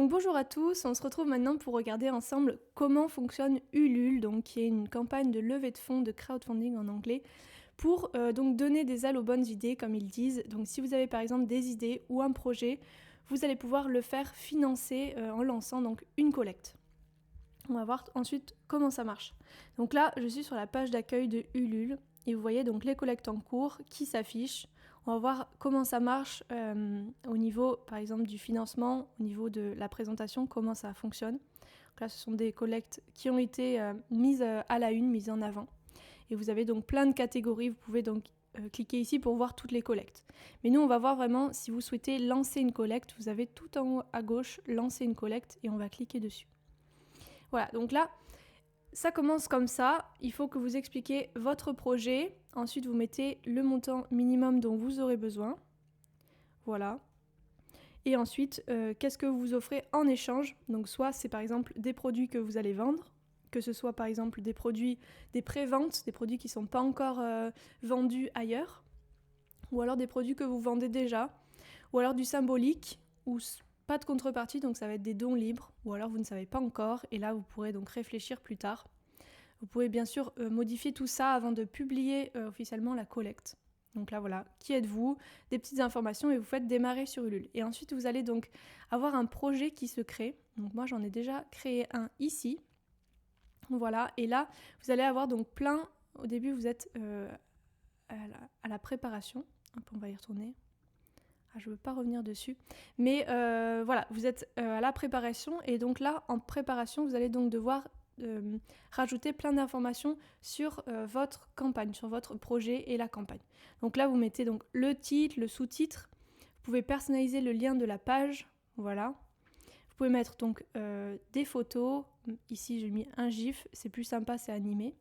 Donc bonjour à tous, on se retrouve maintenant pour regarder ensemble comment fonctionne Ulule, donc qui est une campagne de levée de fonds de crowdfunding en anglais, pour donc donner des ailes aux bonnes idées comme ils disent. Donc si vous avez par exemple des idées ou un projet, vous allez pouvoir le faire financer en lançant donc une collecte. On va voir ensuite comment ça marche. Donc là, je suis sur la page d'accueil de Ulule et vous voyez donc les collectes en cours qui s'affichent. On va voir comment ça marche au niveau, par exemple, du financement, au niveau de la présentation, comment ça fonctionne. Donc là, ce sont des collectes qui ont été mises à la une, mises en avant. Et vous avez donc plein de catégories. Vous pouvez donc cliquer ici pour voir toutes les collectes. Mais nous, on va voir vraiment si vous souhaitez lancer une collecte. Vous avez tout en haut à gauche, lancer une collecte et on va cliquer dessus. Voilà, donc là, ça commence comme ça. Il faut que vous expliquiez votre projet. Ensuite, vous mettez le montant minimum dont vous aurez besoin. Voilà. Et ensuite, qu'est-ce que vous offrez en échange? Donc soit c'est par exemple des produits que vous allez vendre, que ce soit par exemple des produits, des pré-ventes, des produits qui ne sont pas encore vendus ailleurs, ou alors des produits que vous vendez déjà, ou alors du symbolique, ou pas de contrepartie, donc ça va être des dons libres, ou alors vous ne savez pas encore, et là vous pourrez donc réfléchir plus tard. Vous pouvez bien sûr modifier tout ça avant de publier officiellement la collecte. Donc là voilà, qui êtes-vous? Des petites informations et vous faites démarrer sur Ulule. Et ensuite vous allez donc avoir un projet qui se crée. Donc moi j'en ai déjà créé un ici. Voilà, et là vous allez avoir donc plein, au début vous êtes à la préparation. Hop, on va y retourner. Je ne veux pas revenir dessus. Mais voilà, vous êtes à la préparation et donc là en préparation vous allez donc devoir rajouter plein d'informations sur votre campagne, sur votre projet et la campagne. Donc là, vous mettez donc le titre, le sous-titre. Vous pouvez personnaliser le lien de la page. Voilà. Vous pouvez mettre donc des photos. Ici, j'ai mis un GIF. C'est plus sympa, c'est animé.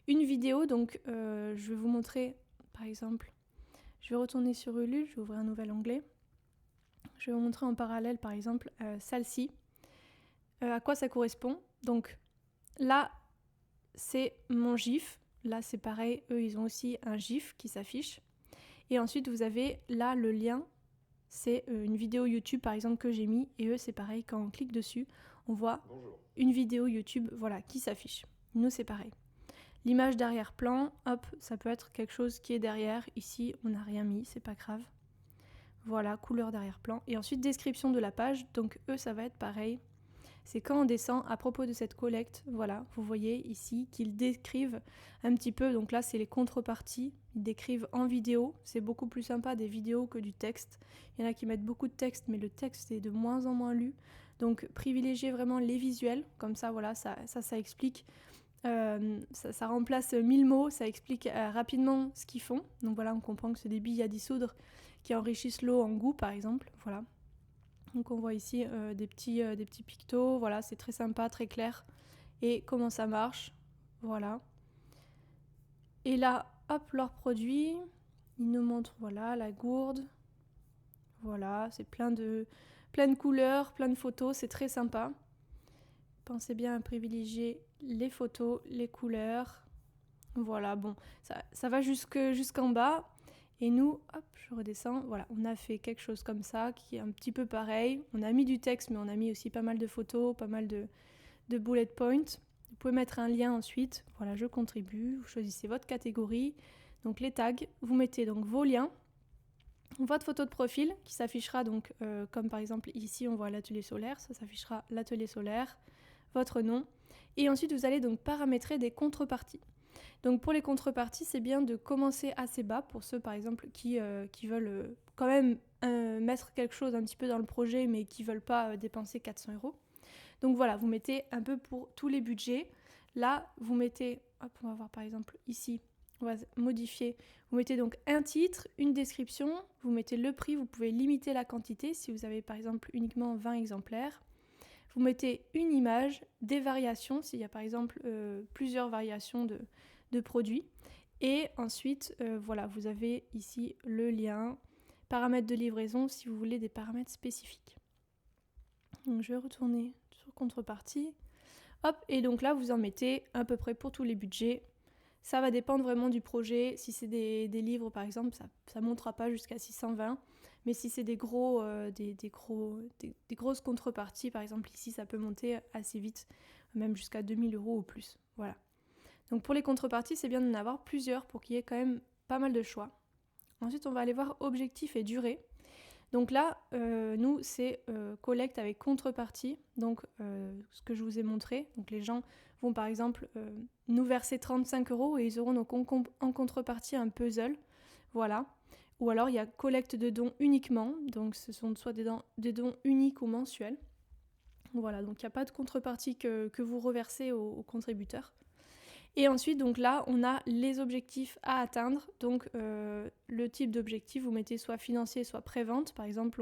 Une vidéo. Donc, je vais vous montrer, par exemple, je vais retourner sur Ulule. Je vais ouvrir un nouvel onglet. Je vais vous montrer en parallèle, par exemple, celle-ci. À quoi ça correspond? Donc, là, c'est mon GIF. Là, c'est pareil, eux, ils ont aussi un GIF qui s'affiche. Et ensuite, vous avez là le lien. C'est une vidéo YouTube, par exemple, que j'ai mis. Et eux, c'est pareil, quand on clique dessus, on voit une vidéo YouTube voilà, qui s'affiche. Nous, c'est pareil. L'image d'arrière-plan, hop, ça peut être quelque chose qui est derrière. Ici, on n'a rien mis, c'est pas grave. Voilà, couleur d'arrière-plan. Et ensuite, description de la page. Donc, eux, ça va être pareil. C'est quand on descend à propos de cette collecte, voilà, vous voyez ici qu'ils décrivent un petit peu, donc là c'est les contreparties, ils décrivent en vidéo, c'est beaucoup plus sympa des vidéos que du texte. Il y en a qui mettent beaucoup de texte, mais le texte est de moins en moins lu, donc privilégiez vraiment les visuels, comme ça voilà, ça explique, ça remplace 1000 mots, ça explique rapidement ce qu'ils font, donc voilà, on comprend que c'est des billes à dissoudre qui enrichissent l'eau en goût par exemple, voilà. Donc on voit ici des petits pictos, voilà, c'est très sympa, très clair. Et comment ça marche, voilà. Et là, hop, leurs produits, ils nous montrent, voilà, la gourde. Voilà, c'est plein de couleurs, plein de photos, c'est très sympa. Pensez bien à privilégier les photos, les couleurs. Voilà, bon, ça va jusqu'en bas. Et nous, hop, je redescends, voilà, on a fait quelque chose comme ça, qui est un petit peu pareil. On a mis du texte, mais on a mis aussi pas mal de photos, pas mal de bullet points. Vous pouvez mettre un lien ensuite, voilà, je contribue, vous choisissez votre catégorie, donc les tags, vous mettez donc vos liens, votre photo de profil qui s'affichera donc, comme par exemple ici on voit l'atelier solaire, ça s'affichera l'atelier solaire, votre nom, et ensuite vous allez donc paramétrer des contreparties. Donc pour les contreparties, c'est bien de commencer assez bas pour ceux par exemple qui veulent quand même mettre quelque chose un petit peu dans le projet mais qui veulent pas dépenser 400 €. Donc voilà, vous mettez un peu pour tous les budgets. Là, vous mettez, hop, on va voir par exemple ici, on va modifier. Vous mettez donc un titre, une description, vous mettez le prix, vous pouvez limiter la quantité si vous avez par exemple uniquement 20 exemplaires. Vous mettez une image, des variations, s'il y a par exemple plusieurs variations de produits. Et ensuite, voilà, vous avez ici le lien, paramètres de livraison si vous voulez des paramètres spécifiques. Donc je vais retourner sur contrepartie. Hop, et donc là, vous en mettez à peu près pour tous les budgets. Ça va dépendre vraiment du projet. Si c'est des livres, par exemple, ça ne montera pas jusqu'à 620. Mais si c'est des grosses contreparties, par exemple ici, ça peut monter assez vite, même jusqu'à 2000 € ou plus. Voilà. Donc pour les contreparties, c'est bien d'en avoir plusieurs pour qu'il y ait quand même pas mal de choix. Ensuite, on va aller voir objectif et durée. Donc là, nous, c'est collecte avec contrepartie. Donc, ce que je vous ai montré. Donc, les gens vont, par exemple, nous verser 35 € et ils auront donc en contrepartie un puzzle. Voilà. Ou alors, il y a collecte de dons uniquement. Donc, ce sont soit des dons uniques ou mensuels. Voilà. Donc, il n'y a pas de contrepartie que vous reversez aux contributeurs. Et ensuite, donc là, on a les objectifs à atteindre. Donc, le type d'objectif, vous mettez soit financier, soit prévente. Par exemple,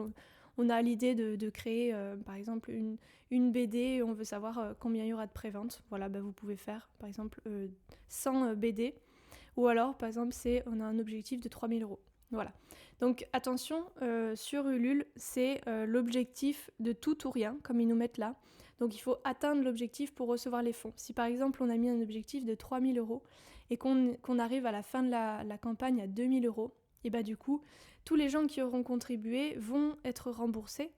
on a l'idée de créer, par exemple, une BD et on veut savoir combien il y aura de prévente. Voilà, vous pouvez faire, par exemple, 100 BD. Ou alors, par exemple, on a un objectif de 3000 €. Voilà. Donc, attention, sur Ulule, c'est l'objectif de tout ou rien, comme ils nous mettent là. Donc il faut atteindre l'objectif pour recevoir les fonds. Si par exemple on a mis un objectif de 3000 € et qu'on arrive à la fin de la campagne à 2000 €, et du coup, tous les gens qui auront contribué vont être remboursés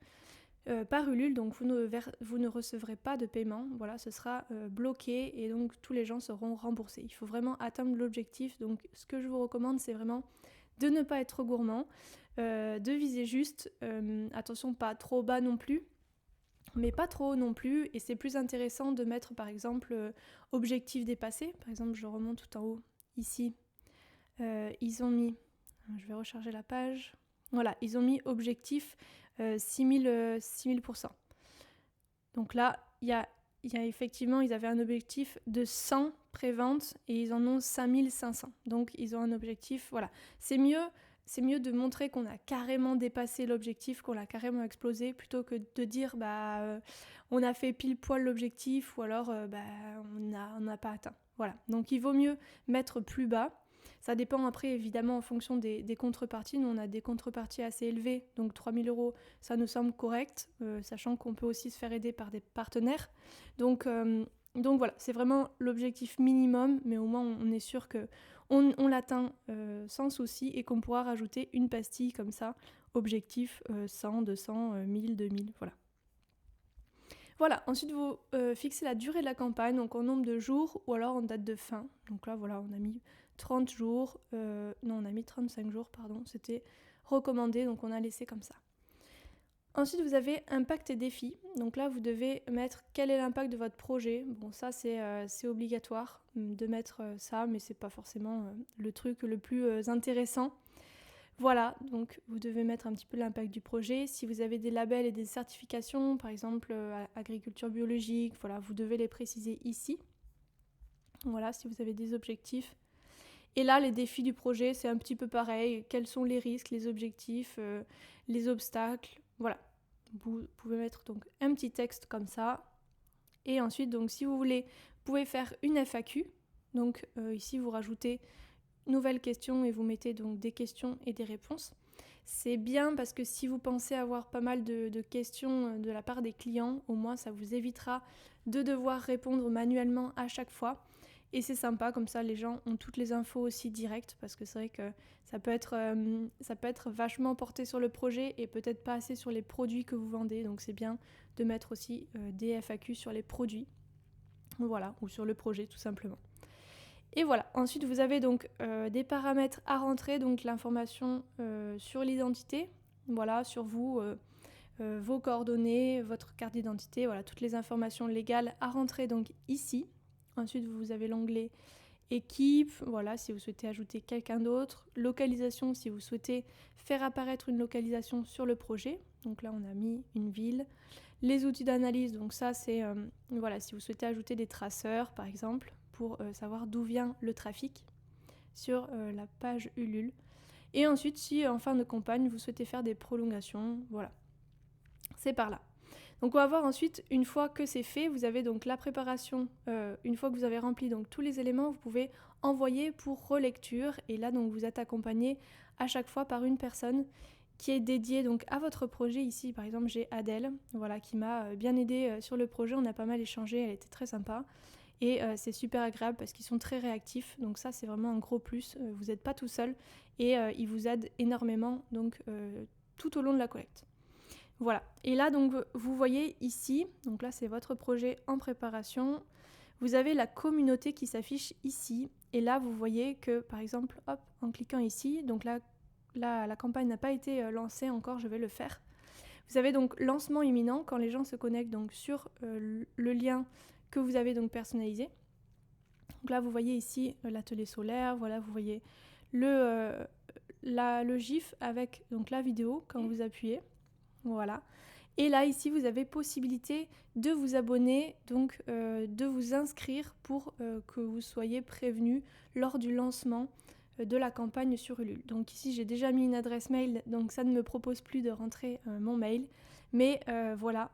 par Ulule, donc vous ne recevrez pas de paiement. Voilà, ce sera bloqué et donc tous les gens seront remboursés. Il faut vraiment atteindre l'objectif. Donc ce que je vous recommande, c'est vraiment de ne pas être trop gourmand, de viser juste, attention pas trop bas non plus, mais pas trop non plus, et c'est plus intéressant de mettre par exemple objectif dépassé. Par exemple, je remonte tout en haut ici, ils ont mis, je vais recharger la page, voilà, ils ont mis objectif 6000%. Donc là, il y a effectivement, ils avaient un objectif de 100 préventes et ils en ont 5500. Donc ils ont un objectif, voilà, c'est mieux de montrer qu'on a carrément dépassé l'objectif, qu'on l'a carrément explosé, plutôt que de dire on a fait pile poil l'objectif ou alors on n'a pas atteint. Voilà. Donc il vaut mieux mettre plus bas. Ça dépend après évidemment en fonction des contreparties. Nous on a des contreparties assez élevées, donc 3000 €, ça nous semble correct, sachant qu'on peut aussi se faire aider par des partenaires. Donc voilà, c'est vraiment l'objectif minimum, mais au moins on est sûr que on l'atteint sans souci et qu'on pourra rajouter une pastille comme ça, objectif 100, 200, 1000, 2000, voilà. Voilà, ensuite vous fixez la durée de la campagne, donc en nombre de jours ou alors en date de fin. Donc là voilà, on a mis 30 jours, on a mis 35 jours, pardon, c'était recommandé, donc on a laissé comme ça. Ensuite, vous avez impact et défi. Donc là, vous devez mettre quel est l'impact de votre projet. Bon, ça, c'est obligatoire de mettre ça, mais c'est pas forcément le truc le plus intéressant. Voilà, donc vous devez mettre un petit peu l'impact du projet. Si vous avez des labels et des certifications, par exemple agriculture biologique, voilà, vous devez les préciser ici. Voilà, si vous avez des objectifs. Et là, les défis du projet, c'est un petit peu pareil. Quels sont les risques, les objectifs, les obstacles. Voilà, vous pouvez mettre donc un petit texte comme ça. Et ensuite, donc, si vous voulez, vous pouvez faire une FAQ. Donc ici, vous rajoutez nouvelle question et vous mettez donc des questions et des réponses. C'est bien parce que si vous pensez avoir pas mal de questions de la part des clients, au moins ça vous évitera de devoir répondre manuellement à chaque fois. Et c'est sympa, comme ça les gens ont toutes les infos aussi directes, parce que c'est vrai que ça peut être vachement porté sur le projet et peut-être pas assez sur les produits que vous vendez. Donc c'est bien de mettre aussi des FAQ sur les produits, voilà, ou sur le projet tout simplement. Et voilà, ensuite vous avez donc des paramètres à rentrer, donc l'information sur l'identité, voilà, sur vous, vos coordonnées, votre carte d'identité, voilà, toutes les informations légales à rentrer donc ici. Ensuite vous avez l'onglet équipe, voilà, si vous souhaitez ajouter quelqu'un d'autre, localisation si vous souhaitez faire apparaître une localisation sur le projet, donc là on a mis une ville. Les outils d'analyse, donc ça c'est, voilà, si vous souhaitez ajouter des traceurs par exemple, pour savoir d'où vient le trafic sur la page Ulule. Et ensuite, si en fin de campagne, vous souhaitez faire des prolongations, voilà, c'est par là. Donc on va voir ensuite, une fois que c'est fait, vous avez donc la préparation, une fois que vous avez rempli donc tous les éléments, vous pouvez envoyer pour relecture, et là donc vous êtes accompagné à chaque fois par une personne qui est dédiée donc à votre projet. Ici par exemple j'ai Adèle, voilà, qui m'a bien aidée sur le projet, on a pas mal échangé, elle était très sympa. Et c'est super agréable parce qu'ils sont très réactifs, donc ça c'est vraiment un gros plus. Vous n'êtes pas tout seul et ils vous aident énormément, donc tout au long de la collecte. Voilà. Et là, donc, vous voyez ici, donc là, c'est votre projet en préparation. Vous avez la communauté qui s'affiche ici. Et là, vous voyez que, par exemple, hop, en cliquant ici, donc là, la campagne n'a pas été lancée encore, je vais le faire. Vous avez donc lancement imminent quand les gens se connectent donc sur le lien que vous avez donc personnalisé. Donc là, vous voyez ici l'atelier solaire, voilà, vous voyez le GIF avec donc la vidéo quand vous appuyez. Voilà. Et là, ici, vous avez possibilité de vous abonner, donc de vous inscrire pour que vous soyez prévenu lors du lancement de la campagne sur Ulule. Donc ici, j'ai déjà mis une adresse mail, donc ça ne me propose plus de rentrer mon mail. Mais voilà,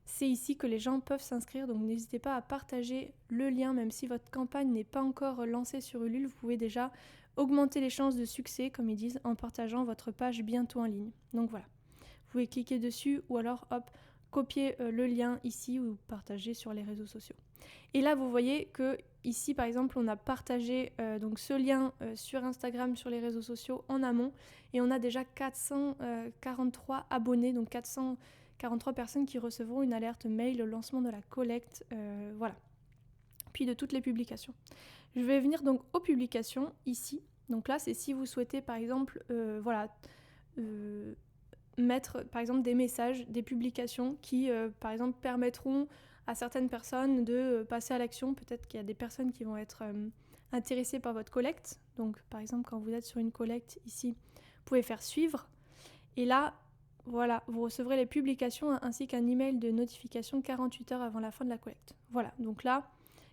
c'est ici que les gens peuvent s'inscrire, donc n'hésitez pas à partager le lien, même si votre campagne n'est pas encore lancée sur Ulule, vous pouvez déjà augmenter les chances de succès, comme ils disent, en partageant votre page bientôt en ligne. Donc voilà. Vous pouvez cliquer dessus ou alors hop, copier le lien ici ou partager sur les réseaux sociaux. Et là, vous voyez que ici, par exemple, on a partagé donc ce lien sur Instagram, sur les réseaux sociaux en amont et on a déjà 443 abonnés, donc 443 personnes qui recevront une alerte mail au lancement de la collecte, voilà. Puis de toutes les publications. Je vais venir donc aux publications ici. Donc là, c'est si vous souhaitez, par exemple, mettre par exemple des messages, des publications qui par exemple permettront à certaines personnes de passer à l'action. Peut-être qu'il y a des personnes qui vont être intéressées par votre collecte. Donc par exemple quand vous êtes sur une collecte ici, vous pouvez faire suivre. Et là, voilà, vous recevrez les publications ainsi qu'un email de notification 48 heures avant la fin de la collecte. Voilà, donc là,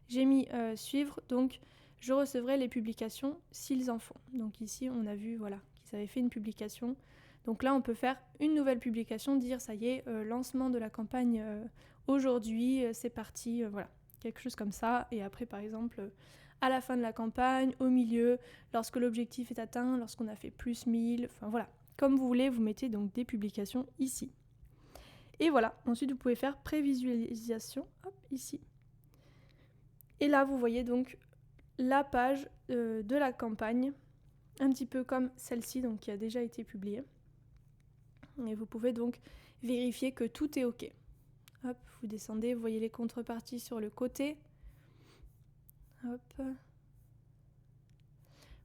j'ai mis suivre, donc je recevrai les publications s'ils en font. Donc ici, on a vu voilà, qu'ils avaient fait une publication. Donc là, on peut faire une nouvelle publication, dire ça y est, lancement de la campagne aujourd'hui, c'est parti, voilà, quelque chose comme ça. Et après, par exemple, à la fin de la campagne, au milieu, lorsque l'objectif est atteint, lorsqu'on a fait plus 1000, enfin voilà. Comme vous voulez, vous mettez donc des publications ici. Et voilà, ensuite vous pouvez faire prévisualisation, hop, ici. Et là, vous voyez donc la page de la campagne, un petit peu comme celle-ci, donc qui a déjà été publiée. Et vous pouvez donc vérifier que tout est OK. Hop, vous descendez, vous voyez les contreparties sur le côté. Hop.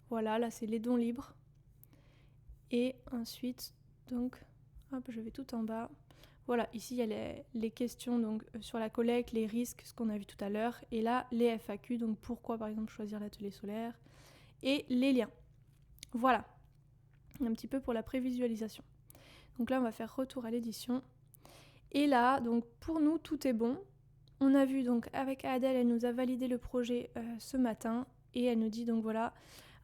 Voilà, là c'est les dons libres. Et ensuite, donc, hop, je vais tout en bas. Voilà, ici il y a les questions donc, sur la collecte, les risques, ce qu'on a vu tout à l'heure. Et là, les FAQ, donc pourquoi par exemple choisir l'atelier solaire. Et les liens. Voilà, un petit peu pour la prévisualisation. Donc là, on va faire retour à l'édition. Et là, donc pour nous, tout est bon. On a vu donc avec Adèle, elle nous a validé le projet ce matin. Et elle nous dit donc voilà,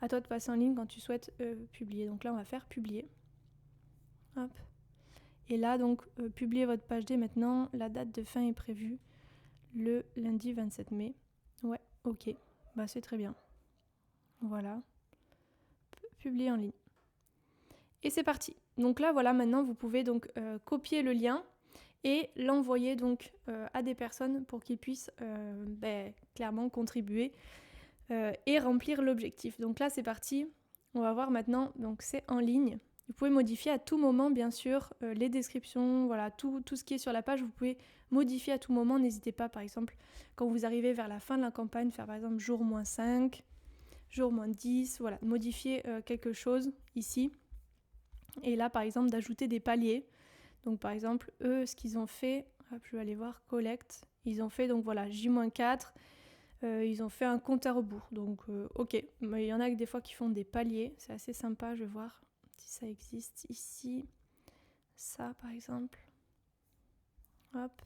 à toi de passer en ligne quand tu souhaites publier. Donc là, on va faire publier. Hop. Et là, donc, publier votre page dès maintenant. La date de fin est prévue le lundi 27 mai. Ouais, ok. Bah, c'est très bien. Voilà. Publier en ligne. Et c'est parti. Donc là, voilà, maintenant, vous pouvez donc copier le lien et l'envoyer donc à des personnes pour qu'ils puissent clairement contribuer et remplir l'objectif. Donc là, c'est parti. On va voir maintenant. Donc c'est en ligne. Vous pouvez modifier à tout moment, bien sûr, les descriptions, voilà, tout ce qui est sur la page, vous pouvez modifier à tout moment. N'hésitez pas, par exemple, quand vous arrivez vers la fin de la campagne, faire par exemple jour -5, jour -10, voilà, modifier quelque chose ici. Et là, par exemple, d'ajouter des paliers. Donc, par exemple, eux, ce qu'ils ont fait, hop, je vais aller voir, collect, ils ont fait, donc voilà, J-4, ils ont fait un compte à rebours. Donc, ok, mais il y en a que des fois qui font des paliers, c'est assez sympa, je vais voir si ça existe ici. Ça, par exemple. Hop.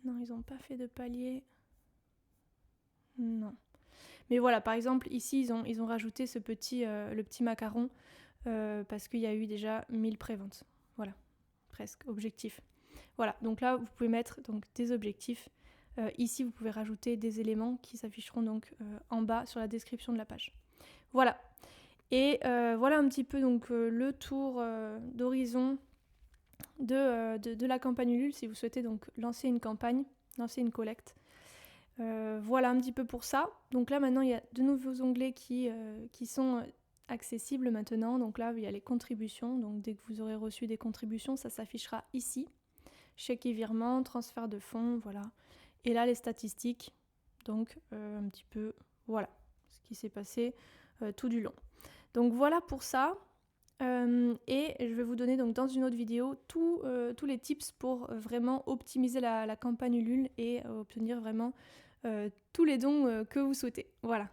Non, ils n'ont pas fait de palier. Non. Mais voilà, par exemple, ici, ils ont rajouté le petit macaron parce qu'il y a eu déjà 1000 préventes. Voilà, presque, objectif. Voilà, donc là, vous pouvez mettre donc, des objectifs. Ici, vous pouvez rajouter des éléments qui s'afficheront donc en bas sur la description de la page. Voilà. Et voilà un petit peu donc le tour d'horizon de la campagne Ulule si vous souhaitez donc lancer une campagne, lancer une collecte. Voilà un petit peu pour ça. Donc là maintenant il y a de nouveaux onglets qui sont accessible maintenant. Donc là, il y a les contributions. Donc dès que vous aurez reçu des contributions, ça s'affichera ici. Chèque et virement, transfert de fonds, voilà. Et là, les statistiques. Donc un petit peu, voilà, ce qui s'est passé tout du long. Donc voilà pour ça. Et je vais vous donner donc dans une autre vidéo tous les tips pour vraiment optimiser la campagne Ulule et obtenir vraiment tous les dons que vous souhaitez. Voilà.